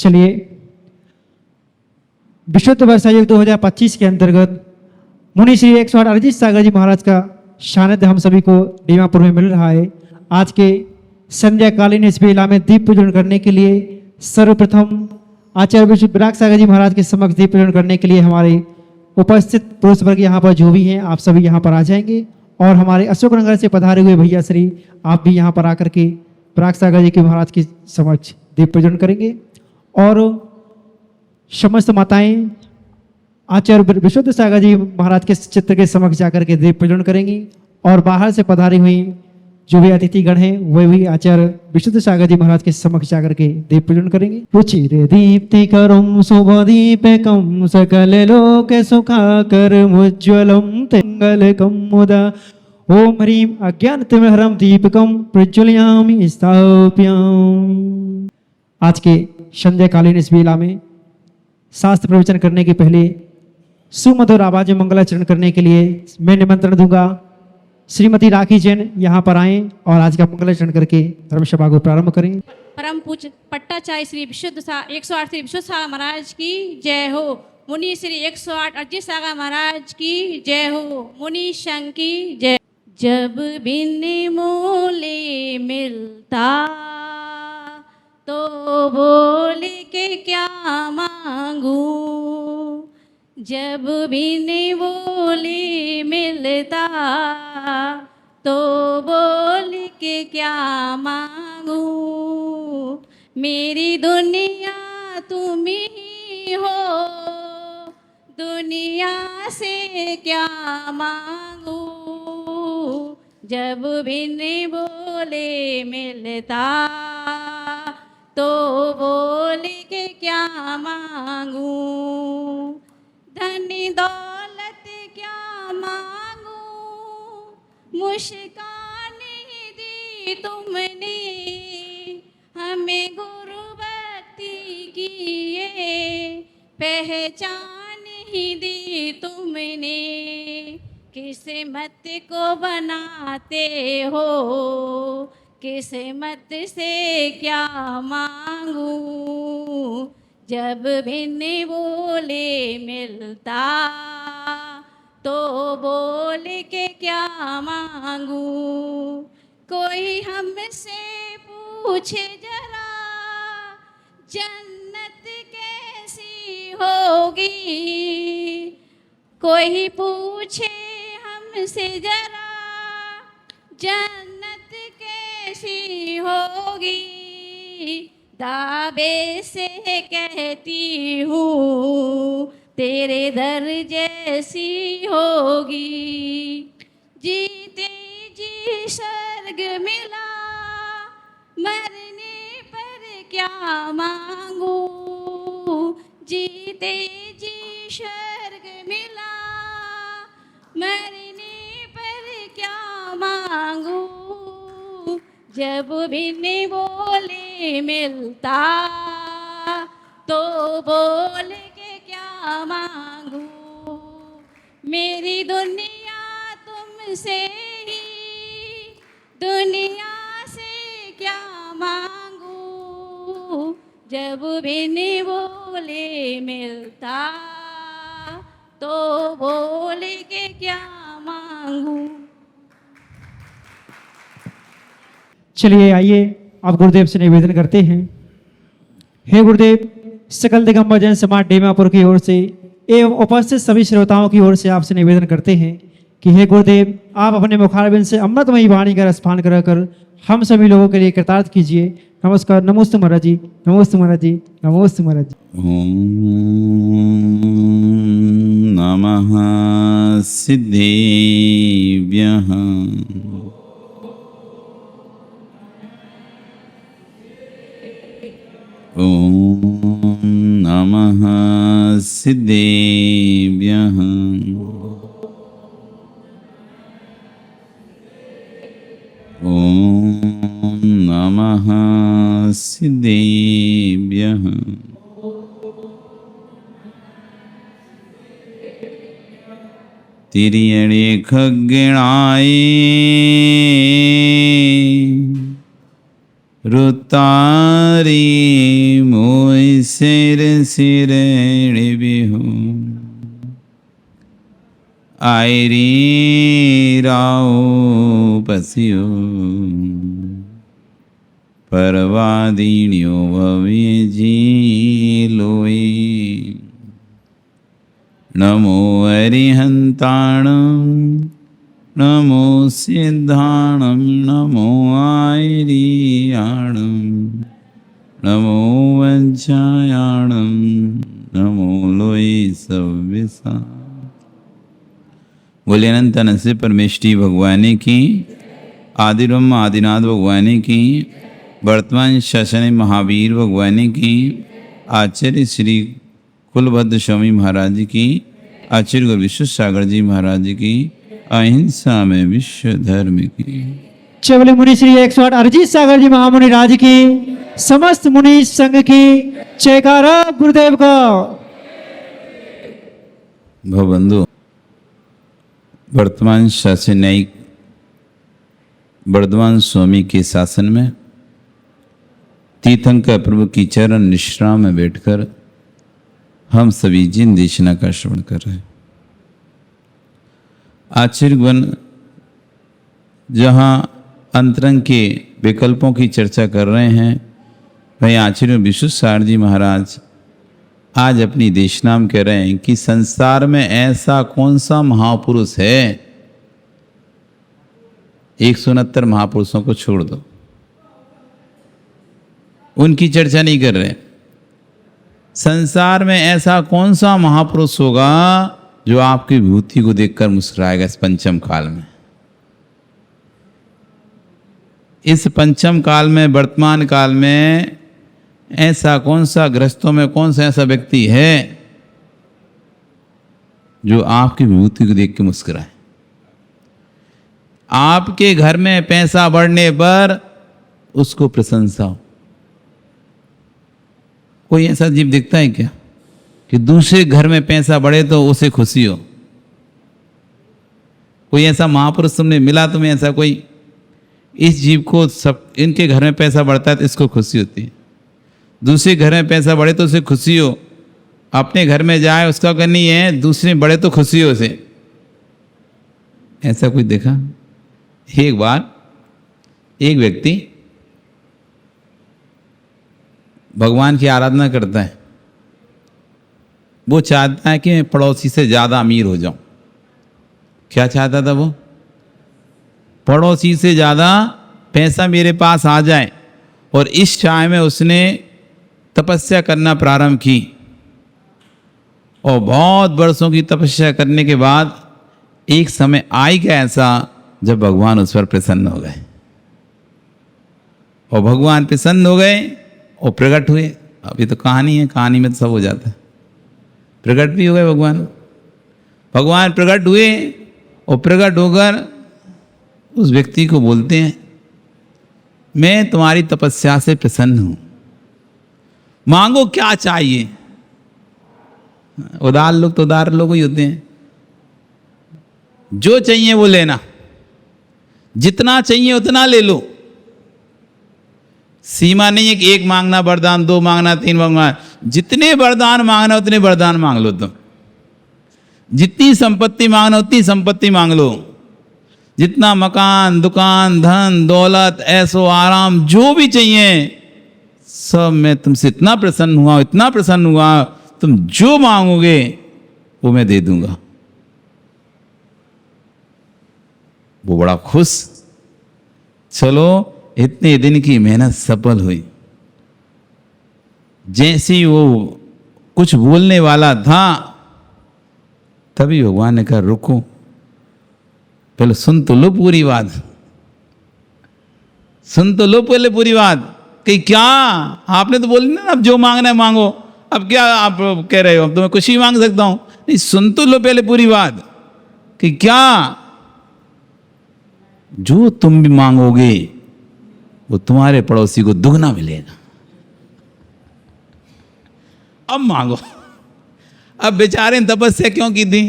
चलिए, विशुद्ध वर्षा योग 2025 के अंतर्गत मुनि श्री 108 अरिजीत सागर जी महाराज का सानिध्य हम सभी को दीमापुर में मिल रहा है। आज के संध्याकालीन इस बेला में दीप पूजन करने के लिए सर्वप्रथम आचार्य विशुद्ध विराग सागर जी महाराज के समक्ष दीप पूजन करने के लिए हमारे उपस्थित पुरुष वर्ग यहाँ पर जो भी हैं आप सभी यहाँ पर आ जाएंगे और हमारे अशोक नगर से पधारे हुए भैया श्री आप भी यहाँ पर आकर के विराग सागर जी के महाराज के समक्ष दीप पूजन करेंगे और समस्त माताएं आचार्य विशुद्ध सागर जी महाराज के चित्र के समक्ष जाकर के दीप पूजन करेंगी और बाहर से पधारी हुई जो भी अतिथिगण हैं वे भी आचार्य विशुद्ध सागर जी महाराज के समक्ष जाकर के दीप पूजन करेंगे। रुचिर दीप्तिकरं शुभदीपकं सकल लोक सुखाकरं उज्ज्वलं मंगलकं मुदा ओम ह्रीं अज्ञानतिमिरहरं दीपकं प्रज्वलयामि स्थाप्याम्। आज के संध्याकालीन इस बेला में शास्त्र प्रवचन करने के पहले सुमधुर आवाज में मंगलाचरण करने के लिए मैं निमंत्रण दूंगा श्रीमती राखी जैन यहाँ पर आए और आज का मंगलाचरण करके धर्म सभा को प्रारंभ करें। परम पूज्य पट्टाचार्य श्री 108 श्री विशुद्ध सागर महाराज की जय हो। मुनि श्री 108 अरिजीत सागर महाराज की जय हो। मुनि संघ की जय। जब बिन मोले मिलता तो बोल के क्या मांगू, जब बिन बोले मिलता तो बोल के क्या मांगू। मेरी दुनिया तुम ही हो, दुनिया से क्या मांगू, जब बिन बोले मिलता तो बोल के क्या मांगू। धन दौलत क्या मांगू, मुस्कान ही दी तुमने, हमें गुरु भक्ति की ये पहचान ही दी तुमने। किस्मत को बनाते हो, किस्मत से क्या मांगू, जब बिन बोले मिलता तो बोल के क्या मांगू। कोई हमसे पूछे जरा जन्नत कैसी होगी, कोई पूछे हमसे जरा जन्नत कैसी होगी। दावे से कहती हूँ तेरे दर जैसी होगी। जीते जी स्वर्ग मिला, मरने पर क्या मांगू, जीते जी स्वर्ग मिला, मरने पर क्या मांगू, जब बिन बोले मिलता तो बोल के क्या मांगू। मेरी दुनिया तुमसे ही, दुनिया से क्या मांगू, जब बिन बोले मिलता तो बोल के क्या मांगू। चलिए आइए आप गुरुदेव से निवेदन करते हैं। हे गुरुदेव, सकल दिगंबर जैन समाज दीमापुर की ओर से एवं उपस्थित सभी श्रोताओं की ओर से आपसे निवेदन करते हैं कि हे गुरुदेव, आप अपने मुखारबिंद से अमृतमयी वाणी का रसपान कराकर हम सभी लोगों के लिए कृतार्थ कीजिए। नमस्कार। नमोस्तु महाराज जी, नमोस्तु महाराज जी, नमोस्तु महाराज जी। ओम नमः सिद्धेभ्यः। ओम नमः सिद्धेभ्यः। ओम नमः सिद्धेभ्यः। तिर्यणे खग्गणाय रुतारे मोय सिर सिरेणि बिहु आयरी राओ पसियो परवादीण्यो भवे जी लोई नमो अरिहंताणं नमो सिद्धाणं नमो आयरियाणं नमो वज्रायाणं नमो लोई सव्यसा। बोले अनंत अनंत से परमेष्टि भगवान की, आदि ब्रह्म आदिनाथ भगवान की, वर्तमान शासन महावीर भगवान की, आचार्य श्री कुलभद्र स्वामी महाराज की, आचार्य गुरु विश्व सागर जी महाराज की, अहिंसा में विश्व धर्म की। चवले मुनि श्री 108 अरिजीत सागर जी महामुनि राज की, समस्त मुनि संघ की जयकारा गुरुदेव का। भवबंधु, वर्तमान शासन न्यायिक वर्धमान स्वामी के शासन में तीर्थंकर प्रभु की चरण निश्राम में बैठकर हम सभी जिन देशना का श्रवण कर रहे हैं। आचार्यगण जहाँ अंतरंग के विकल्पों की चर्चा कर रहे हैं, वहीं आचार्य विश्व सागर जी महाराज आज अपनी देशनाम कह रहे हैं कि संसार में ऐसा कौन सा महापुरुष है। 169 महापुरुषों को छोड़ दो, उनकी चर्चा नहीं कर रहे। संसार में ऐसा कौन सा महापुरुष होगा जो आपकी विभूति को देखकर मुस्कुराएगा इस पंचम काल में। इस पंचम काल में, वर्तमान काल में ऐसा कौन सा, ग्रस्तों में कौन सा ऐसा व्यक्ति है जो आपकी विभूति को देख के मुस्कुराए। आपके घर में पैसा बढ़ने पर उसको प्रशंसा हो। कोई ऐसा जीव दिखता है क्या कि दूसरे घर में पैसा बढ़े तो उसे खुशी हो? कोई ऐसा महापुरुष तुमने मिला, तुम्हें ऐसा कोई, इस जीव को सब, इनके घर में पैसा बढ़ता है तो इसको खुशी होती है, दूसरे घर में पैसा बढ़े तो उसे खुशी हो, अपने घर में जाए उसका करनी है, दूसरे बढ़े तो खुशी हो उसे। ऐसा कोई देखा? एक बार एक व्यक्ति भगवान की आराधना करता है, वो चाहता है कि मैं पड़ोसी से ज़्यादा अमीर हो जाऊं। क्या चाहता था वो? पड़ोसी से ज़्यादा पैसा मेरे पास आ जाए। और इस चाह में उसने तपस्या करना प्रारंभ की, और बहुत वर्षों की तपस्या करने के बाद एक समय आई गया ऐसा जब भगवान उस पर प्रसन्न हो गए। और भगवान प्रसन्न हो गए और प्रकट हुए। अभी तो कहानी है, कहानी में तो सब हो जाता है। प्रकट भी हो गए भगवान। भगवान प्रकट हुए और प्रकट होकर उस व्यक्ति को बोलते हैं, मैं तुम्हारी तपस्या से प्रसन्न हूं, मांगो क्या चाहिए। उदार लोग तो उदार लोग ही होते हैं, जो चाहिए वो लेना, जितना चाहिए उतना ले लो। सीमा नहीं है कि एक मांगना वरदान, दो मांगना, तीन मांगना। जितने वरदान मांगना उतने वरदान मांग लो तुम। जितनी संपत्ति मांगना उतनी संपत्ति मांग लो। जितना मकान, दुकान, धन, दौलत, ऐसो आराम, जो भी चाहिए सब मैं तुमसे इतना प्रसन्न हुआ, इतना प्रसन्न हुआ, तुम जो मांगोगे वो मैं दे दूंगा। वो बड़ा खुश। चलो, इतने दिन की मेहनत सफल हुई। जैसे ही वो कुछ बोलने वाला था, तभी भगवान ने कहा रुको, पहले सुन तो लो पूरी बात, सुन तो लो पहले पूरी बात। कि क्या आपने तो बोली ना, अब जो मांगना है मांगो, अब क्या आप कह रहे हो, अब तो मैं कुछ ही मांग सकता हूं। नहीं, सुन तो लो पहले पूरी बात। कि क्या? जो तुम भी मांगोगे वो तुम्हारे पड़ोसी को दुगना मिलेगा। अब मांगो। अब बेचारे ने तपस्या क्यों की थी?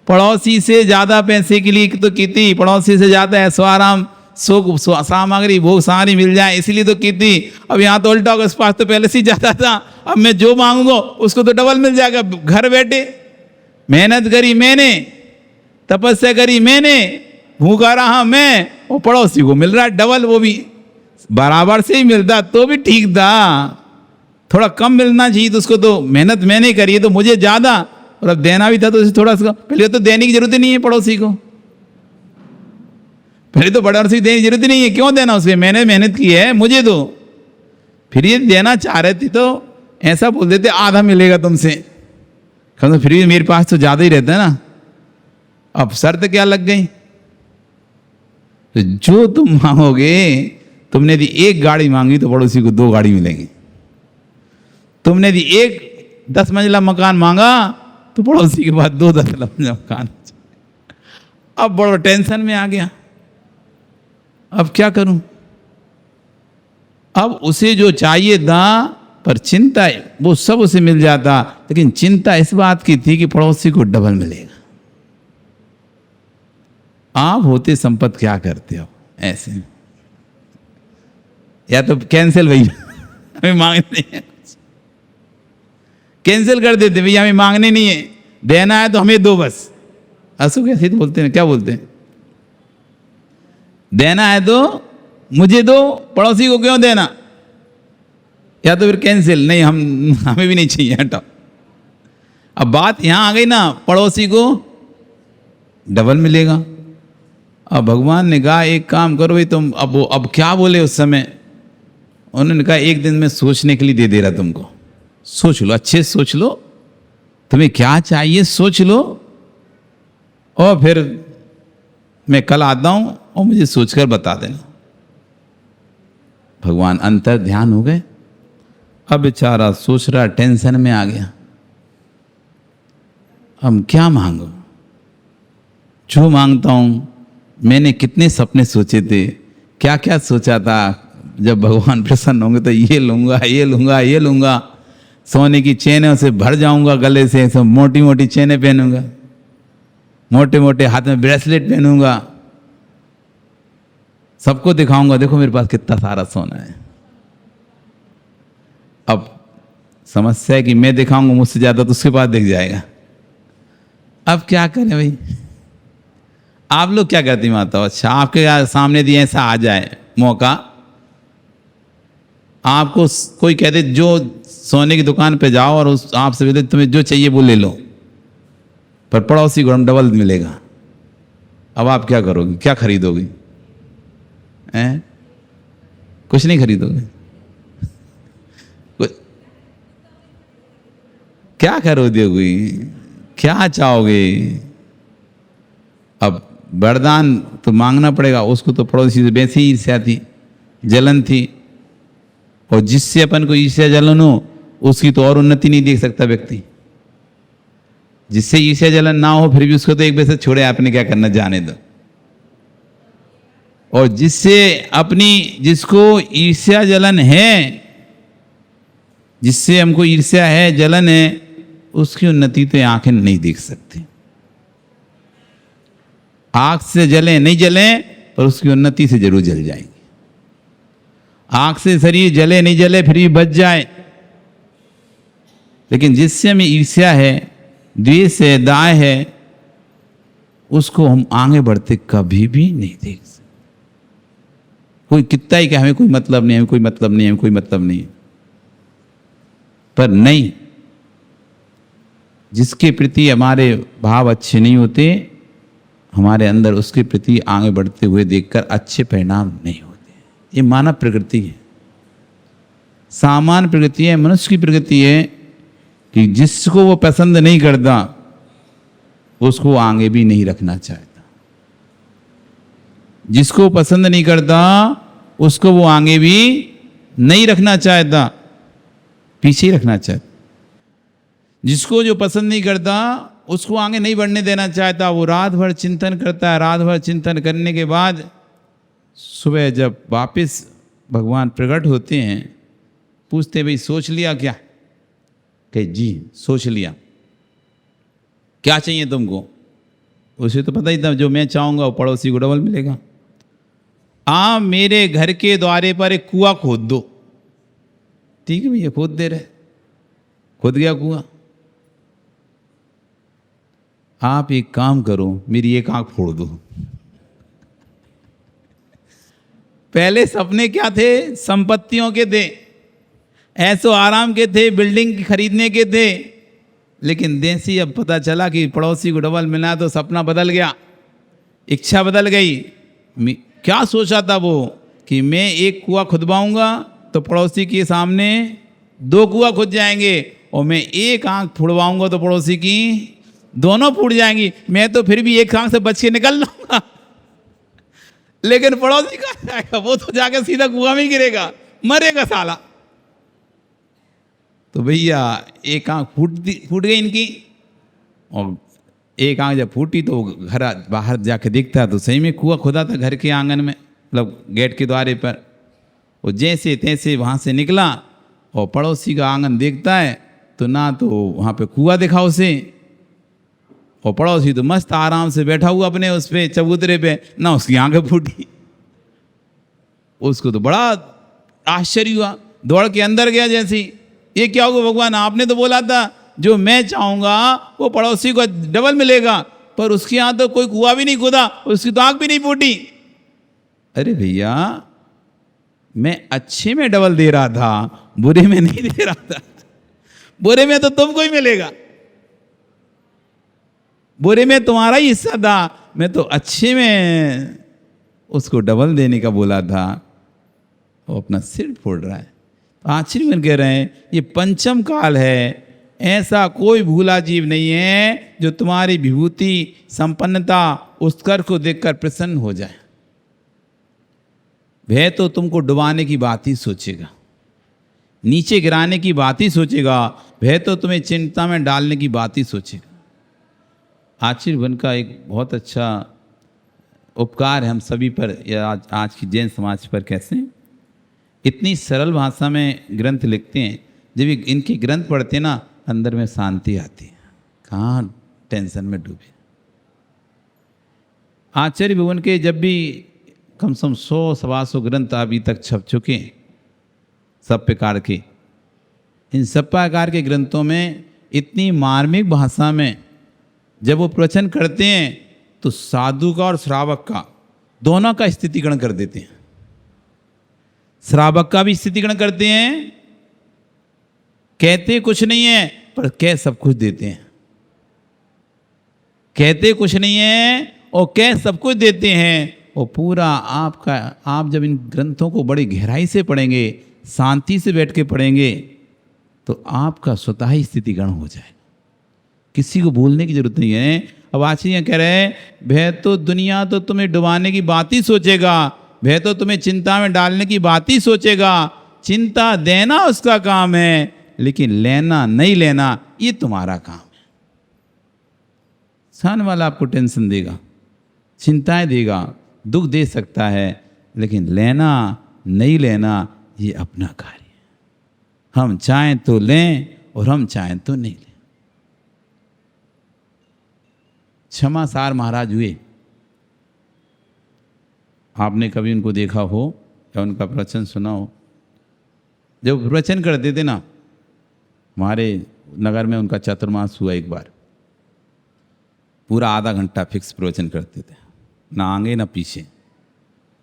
पड़ोसी से ज्यादा पैसे के लिए तो की थी, पड़ोसी से ज्यादा ऐसो आराम सामग्री भोग सारी मिल जाए, इसलिए तो की थी। अब यहाँ तो उल्टा होगा, इस पास तो पहले से ही जाता था, अब मैं जो मांगूंगा उसको तो डबल मिल जाएगा। घर बैठे मेहनत करी मैंने, तपस्या करी मैंने, भूखा रहा मैं, वो पड़ोसी को मिल रहा है डबल, वो भी बराबर से ही मिलता तो भी ठीक था। थोड़ा कम मिलना चाहिए तो उसको, तो मेहनत मैंने करी है तो मुझे ज़्यादा, और अब देना भी था तो उसे थोड़ा सा। पहले तो देने की जरूरत ही नहीं है पड़ोसी को, पहले तो पड़ोसी देने की जरूरत ही नहीं है, क्यों देना उसे, मैंने मेहनत की है मुझे दो। फिर ये देना चाह रहे थे तो ऐसा बोल देते आधा मिलेगा तुमसे, तो फिर भी मेरे पास तो ज़्यादा ही रहता है ना। अब शर्त क्या लग गई, तो जो तुम मांगोगे, तुमने यदि एक गाड़ी मांगी तो पड़ोसी को 2 गाड़ी मिलेंगी। तुमने यदि एक 10 मंजिला मकान मांगा तो पड़ोसी के पास 2 10 मंजिला मकान। अब बड़ा टेंशन में आ गया, अब क्या करूं। अब उसे जो चाहिए था, पर चिंता वो सब उसे मिल जाता, लेकिन चिंता इस बात की थी कि पड़ोसी को डबल मिलेगा। आप होते संपत क्या करते हो ऐसे, या तो कैंसिल भैया हमें मांगने नहीं है, कैंसिल कर देते भैया हमें मांगने नहीं है, देना है तो हमें दो बस। असु कैसे तो बोलते हैं, क्या बोलते हैं, देना है तो मुझे दो, पड़ोसी को क्यों देना, या तो फिर कैंसिल, नहीं हमें भी नहीं चाहिए, हटाओ। अब बात यहां आ गई ना, पड़ोसी को डबल मिलेगा। अब भगवान ने कहा एक काम करो भाई तुम, अब क्या बोले उस समय, उन्होंने कहा एक दिन में सोचने के लिए दे रहा तुमको, सोच लो, अच्छे से सोच लो, तुम्हें क्या चाहिए सोच लो, और फिर मैं कल आता हूं और मुझे सोचकर बता देना। भगवान अंतर ध्यान हो गए। अब बेचारा सोच रहा, टेंशन में आ गया, हम क्या मांगो, जो मांगता हूं, मैंने कितने सपने सोचे थे, क्या क्या सोचा था, जब भगवान प्रसन्न होंगे तो ये लूंगा ये लूंगा ये लूंगा, सोने की चेनों से भर जाऊंगा, गले से सब मोटी मोटी चेनें पहनूंगा, मोटे मोटे हाथ में ब्रेसलेट पहनूंगा, सबको दिखाऊंगा देखो मेरे पास कितना सारा सोना है। अब समस्या है कि मैं दिखाऊंगा मुझसे ज्यादा तो उसके पास दिख जाएगा। अब क्या करें भाई, आप लोग क्या करती माता, अच्छा आपके सामने दिए ऐसा आ जाए मौका, आपको कोई कहते जो सोने की दुकान पे जाओ और उस आपसे बोले तुम्हें जो चाहिए वो ले लो, पर पड़ोसी को हम डबल मिलेगा। अब आप क्या करोगे, क्या खरीदोगे, हैं? कुछ नहीं खरीदोगे, क्या करोगे, क्या चाहोगे। अब वरदान तो मांगना पड़ेगा, उसको तो पड़ोसी से वैसे ही ईर्ष्या थी, जलन थी, और जिससे अपन को ईर्ष्या जलन हो उसकी तो और उन्नति नहीं देख सकता व्यक्ति। जिससे ईर्ष्या जलन ना हो फिर भी उसको तो एक वैसे छोड़े, आपने क्या करना, जाने दो। और जिससे जिसको ईर्ष्या जलन है, जिससे हमको ईर्ष्या है जलन है, उसकी उन्नति तो आंखें नहीं देख सकती। आंख से जले नहीं जले पर उसकी उन्नति से जरूर जल जाएंगे। आंख से शरीर जले नहीं जले फिर भी बच जाए, लेकिन जिससे हमें ईर्ष्या है, द्वेष है, दाय है, उसको हम आगे बढ़ते कभी भी नहीं देख सकते। कोई कितना ही कि हमें कोई मतलब नहीं, हमें कोई मतलब नहीं, हमें कोई मतलब नहीं, पर नहीं, जिसके प्रति हमारे भाव अच्छे नहीं होते, हमारे अंदर उसके प्रति आगे बढ़ते हुए देखकर अच्छे परिणाम नहीं होते। ये मानव प्रकृति है, सामान्य प्रकृति है, मनुष्य की प्रकृति है कि जिसको वो पसंद नहीं करता उसको आगे भी नहीं रखना चाहता। जिसको पसंद नहीं करता उसको वो आगे भी नहीं रखना चाहता, पीछे ही रखना चाहता। जिसको जो पसंद नहीं करता उसको आगे नहीं बढ़ने देना चाहता। वो रात भर चिंतन करता है, रात भर चिंतन करने के बाद सुबह जब वापस भगवान प्रकट होते हैं, पूछते भाई सोच लिया क्या, कहे जी सोच लिया। क्या चाहिए तुमको, उसे तो पता ही था जो मैं चाहूँगा वो पड़ोसी को डबल मिलेगा। आप मेरे घर के द्वारे पर एक कुआं खोद दो। ठीक है भैया, खोद दे रहे, खोद गया कुआं। आप एक काम करो, मेरी एक आंख फोड़ दो। पहले सपने क्या थे? संपत्तियों के थे, ऐसो आराम के थे, बिल्डिंग खरीदने के थे। लेकिन देसी अब पता चला कि पड़ोसी को डबल मिला तो सपना बदल गया, इच्छा बदल गई। क्या सोचा था वो कि मैं एक कुआं खुदवाऊंगा तो पड़ोसी के सामने 2 कुआं खुद जाएंगे, और मैं एक आंख फुड़वाऊंगा तो पड़ोसी की दोनों फूट जाएंगी। मैं तो फिर भी एक आंख से बच के निकल लूंगा, लेकिन पड़ोसी कहाँ जाएगा? वो तो जाके सीधा कुआं में गिरेगा, मरेगा साला। तो भैया एक आंख फूट गई इनकी, और एक आंख जब फूटी तो घर बाहर जाके देखता है तो सही में कुआं खुदा था घर के आंगन में, मतलब गेट के द्वारे पर। वो जैसे तैसे वहाँ से निकला और पड़ोसी का आंगन देखता है तो ना तो वहाँ पे कुआं दिखा उसे, और पड़ोसी तो मस्त आराम से बैठा हुआ अपने उस पे चबूतरे पे, ना उसकी आंखें फूटी। उसको तो बड़ा आश्चर्य हुआ, दौड़ के अंदर गया। जैसी ये क्या हुआ भगवान, आपने तो बोला था जो मैं चाहूंगा वो पड़ोसी को डबल मिलेगा, पर उसके यहाँ तो कोई कुआं भी नहीं खोदा, उसकी तो आंख भी नहीं फूटी। अरे भैया, मैं अच्छे में डबल दे रहा था, बुरे में नहीं दे रहा था। बुरे में तो तुमको ही मिलेगा, बुरे में तुम्हारा ही हिस्सा था, मैं तो अच्छे में उसको डबल देने का बोला था। वो अपना सिर फोड़ रहा है। आश्चर्य कह रहे हैं ये पंचम काल है, ऐसा कोई भूला जीव नहीं है जो तुम्हारी विभूति संपन्नता उत्कर्ष को देखकर प्रसन्न हो जाए। वह तो तुमको डुबाने की बात ही सोचेगा, नीचे गिराने की बात ही सोचेगा, वह तो तुम्हें चिंता में डालने की बात ही सोचेगा। आश्चर्य वन का एक बहुत अच्छा उपकार है हम सभी पर, या आज की जैन समाज पर। कैसे इतनी सरल भाषा में ग्रंथ लिखते हैं, जब इनके ग्रंथ पढ़ते ना अंदर में शांति आती है, कहाँ टेंशन में डूबे। आचार्य भवन के जब भी कम से कम 100-125 ग्रंथ अभी तक छप चुके हैं सब प्रकार के। इन सब प्रकार के ग्रंथों में इतनी मार्मिक भाषा में जब वो प्रवचन करते हैं तो साधु का और श्रावक का दोनों का स्थितिकरण कर देते हैं। श्रावक का भी स्थितिकरण करते हैं, कहते कुछ नहीं है पर कह सब कुछ देते हैं। कहते कुछ नहीं है और कह सब कुछ देते हैं। और पूरा आपका, आप जब इन ग्रंथों को बड़ी गहराई से पढ़ेंगे, शांति से बैठ के पढ़ेंगे, तो आपका स्वतः ही स्थितिकरण हो जाए, किसी को बोलने की जरूरत नहीं है। अब आचार्य कह रहे हैं वह तो दुनिया तो तुम्हें डुबाने की बात ही सोचेगा, वह तो तुम्हें चिंता में डालने की बात ही सोचेगा। चिंता देना उसका काम है, लेकिन लेना नहीं लेना ये तुम्हारा काम है। सामने वाला आपको टेंशन देगा, चिंताएं देगा, दुख दे सकता है, लेकिन लेना नहीं लेना ये अपना कार्य है। हम चाहें तो लें और हम चाहें तो नहीं लें। क्षमासार महाराज हुए, आपने कभी उनको देखा हो या उनका प्रवचन सुना हो। जब प्रवचन करते थे ना, हमारे नगर में उनका चतुर्मास हुआ एक बार, पूरा आधा घंटा फिक्स प्रवचन करते थे, ना आगे ना पीछे,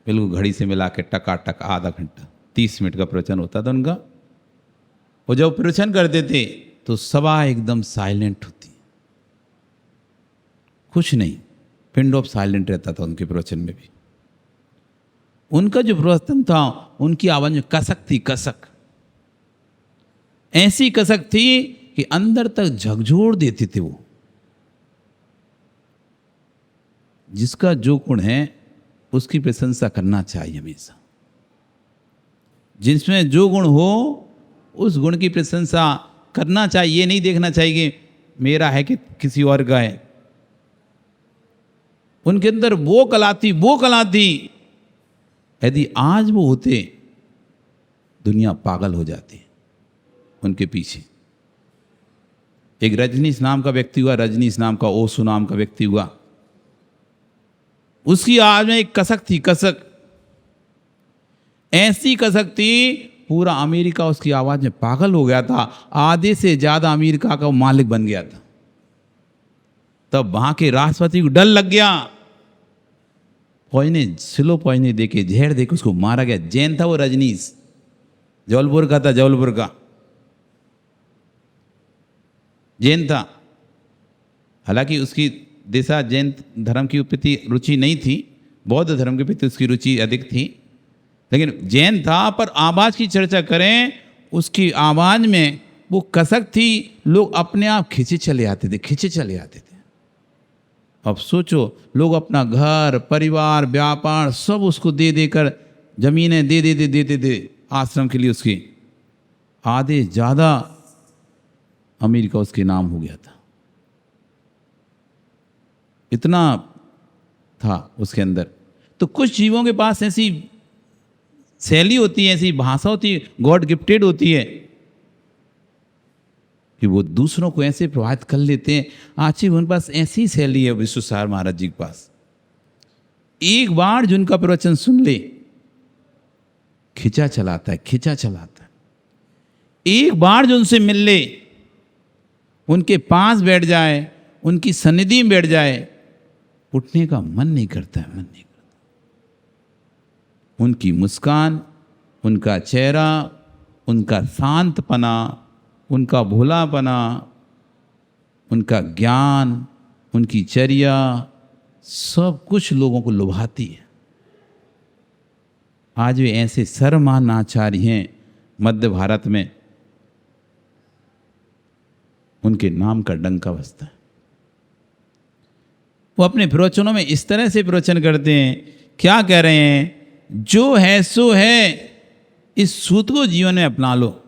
बिल्कुल घड़ी से मिला के टकाटक आधा घंटा 30 मिनट का प्रवचन होता था उनका। और जब प्रवचन करते थे तो सभा एकदम साइलेंट होती, कुछ नहीं, पिंड ऑफ साइलेंट रहता था उनके प्रवचन में भी। उनका जो प्रवचन था, उनकी आवाज में कसक थी, कसक, ऐसी कसक थी कि अंदर तक झकझोर देते थे वो। जिसका जो गुण है उसकी प्रशंसा करना चाहिए हमेशा। जिसमें जो गुण हो उस गुण की प्रशंसा करना चाहिए, ये नहीं देखना चाहिए कि मेरा है कि किसी और का है। उनके अंदर वो कला थी, वो कला थी, यदि आज वो होते दुनिया पागल हो जाती उनके पीछे। एक रजनीश नाम का व्यक्ति हुआ, रजनीश नाम का, ओशो नाम का व्यक्ति हुआ, उसकी आवाज में एक कसक थी, कसक। ऐसी कसक थी, पूरा अमेरिका उसकी आवाज़ में पागल हो गया था। आधे से ज़्यादा अमेरिका का वो मालिक बन गया था। तब वहाँ के राष्ट्रपति को डर लग गया। पॉइजन, स्लो पॉइजन दे के, जहर दे के उसको मारा गया। जैन था वो, रजनीश, जबलपुर का था, जबलपुर का जैन था। हालांकि उसकी दिशा जैन धर्म के प्रति रुचि नहीं थी, बौद्ध धर्म के प्रति उसकी रुचि अधिक थी, लेकिन जैन था। पर आवाज़ की चर्चा करें, उसकी आवाज़ में वो कसक थी, लोग अपने आप खींचे चले आते थे, खींचे चले आते थे। अब सोचो, लोग अपना घर, परिवार, व्यापार सब उसको दे देकर, जमीनें दे देते थे आश्रम के लिए उसकी। आधे ज़्यादा अमेरिका उसके नाम हो गया था, इतना था उसके अंदर। तो कुछ जीवों के पास ऐसी शैली होती है, ऐसी भाषा होती है, गॉड गिफ्टेड होती है कि वो दूसरों को ऐसे प्रभावित कर लेते हैं। आची उनके पास ऐसी शैली है विश्वसार महाराज जी के पास। एक बार जो उनका प्रवचन सुन ले, खिंचा चलाता है, खिंचा चलाता है। एक बार जो उनसे मिल ले, उनके पास बैठ जाए, उनकी सन्निधि में बैठ जाए, उठने का मन नहीं करता है, मन नहीं करता। उनकी मुस्कान, उनका चेहरा, उनका शांतपना, उनका भोलापना, उनका ज्ञान, उनकी चर्या, सब कुछ लोगों को लुभाती है। आज वे ऐसे सर्वमान आचार्य हैं मध्य भारत में, उनके नाम का डंका बजता है। वो अपने प्रवचनों में इस तरह से प्रवचन करते हैं, क्या कह रहे हैं? जो है सो है, इस सूत्र को जीवन में अपना लो।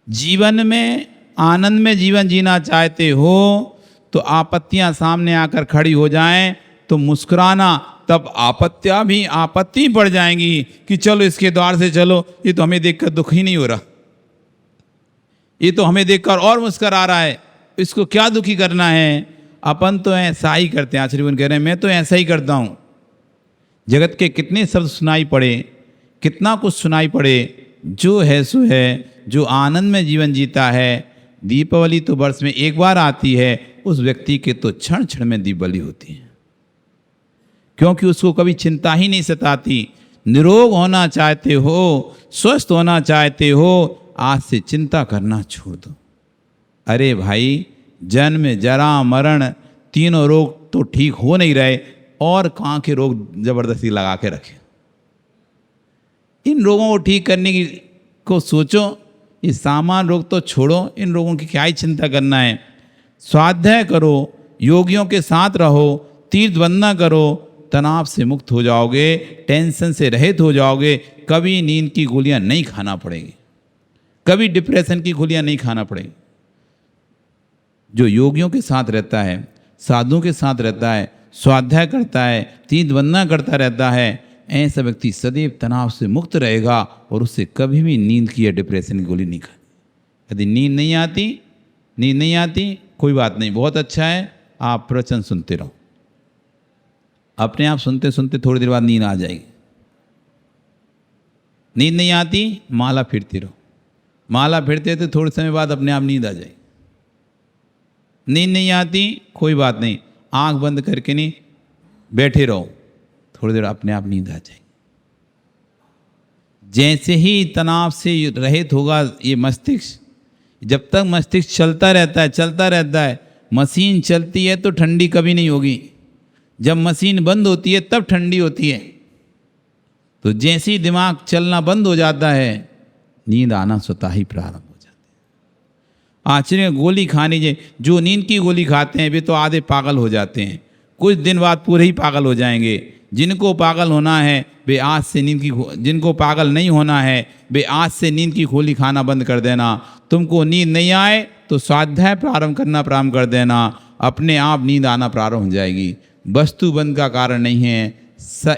जीवन में आनंद में जीवन जीना चाहते हो तो आपत्तियां सामने आकर खड़ी हो जाएं तो मुस्कुराना, तब आपत्तियां भी आपत्ति पड़ जाएंगी कि चलो इसके द्वार से चलो, ये तो हमें देखकर दुख ही नहीं हो रहा, ये तो हमें देखकर और मुस्कुरा रहा है, इसको क्या दुखी करना है। अपन तो ऐसा ही करते हैं। आचार्य कह रहे हैं मैं तो ऐसा ही करता हूँ। जगत के कितने शब्द सुनाई पड़े, कितना कुछ सुनाई पड़े, जो है सो है, जो आनंद में जीवन जीता है। दीपावली तो वर्ष में एक बार आती है, उस व्यक्ति के तो क्षण क्षण में दीपावली होती है, क्योंकि उसको कभी चिंता ही नहीं सताती। निरोग होना चाहते हो, स्वस्थ होना चाहते हो, आज से चिंता करना छोड़ दो। अरे भाई, जन्म जरा मरण तीनों रोग तो ठीक हो नहीं रहे, और कहाँ के रोग जबरदस्ती लगा के रखे। इन रोगों को ठीक करने की को सोचो। ये सामान्य रोग तो छोड़ो, इन रोगों की क्या ही चिंता करना है। स्वाध्याय करो, योगियों के साथ रहो, तीर्थ वंदना करो, तनाव से मुक्त हो जाओगे, टेंशन से रहित हो जाओगे। कभी नींद की गोलियां नहीं खाना पड़ेगी, कभी डिप्रेशन की गोलियां नहीं खाना पड़ेगी। जो योगियों के साथ रहता है, साधुओं के साथ रहता है, स्वाध्याय करता है, तीर्थ वंदना करता रहता है, ऐसा व्यक्ति सदैव तनाव से मुक्त रहेगा और उससे कभी भी नींद की या डिप्रेशन की गोली नहीं खानी। यदि नींद नहीं आती कोई बात नहीं, बहुत अच्छा है, आप प्रवचन सुनते रहो। अपने आप सुनते सुनते थोड़ी देर बाद नींद आ जाएगी। नींद नहीं आती, माला फिरती रहो, माला फिरते तो थोड़े समय बाद अपने आप नींद आ जाएगी। नींद नहीं आती कोई बात नहीं, आंख बंद करके नहीं बैठे रहो, थोड़ी देर अपने आप नींद आ जाएगी। जैसे ही तनाव से रहित होगा ये मस्तिष्क, जब तक मस्तिष्क चलता रहता है, मशीन चलती है तो ठंडी कभी नहीं होगी, जब मशीन बंद होती है तब ठंडी होती है। तो जैसे ही दिमाग चलना बंद हो जाता है, नींद आना स्वतः ही प्रारंभ हो जाती है। आश्चर्य, गोली खानी चाहिए। जो नींद की गोली खाते हैं वे तो आधे पागल हो जाते हैं, कुछ दिन बाद पूरे ही पागल हो जाएंगे। जिनको पागल होना है वे आज से जिनको पागल नहीं होना है वे आज से नींद की गोली खाना बंद कर देना। तुमको नींद नहीं आए तो स्वाध्याय प्रारंभ करना प्रारंभ कर देना, अपने आप नींद आना प्रारंभ हो जाएगी। वस्तु बंध का कारण नहीं है,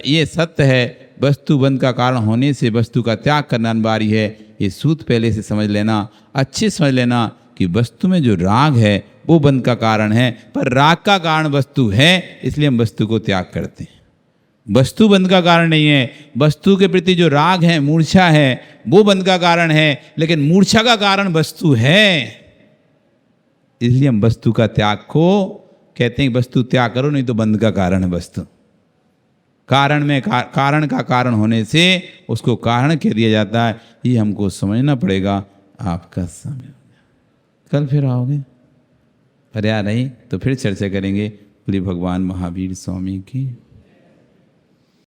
ये सत्य है। वस्तु बंध का कारण होने से वस्तु का त्याग करना अनिवार्य है। ये सूत्र पहले से समझ लेना, अच्छे समझ लेना कि वस्तु में जो राग है वो बंध का कारण है, पर राग का कारण वस्तु है, इसलिए हम वस्तु को त्याग करते हैं। वस्तु बंध का कारण नहीं है। वस्तु के प्रति जो राग है, मूर्छा है, वो बंध का कारण है, लेकिन मूर्छा का कारण वस्तु है। इसलिए हम वस्तु का त्याग को कहते हैं, वस्तु त्याग करो, नहीं तो बंध का कारण है वस्तु। कारण में कारण का कारण होने से उसको कारण कह दिया जाता है। ये हमको समझना पड़ेगा। आपका समय हो गया, कल फिर आओगे, पर या नहीं तो फिर चर्चा करेंगे। बोलिए भगवान महावीर स्वामी की।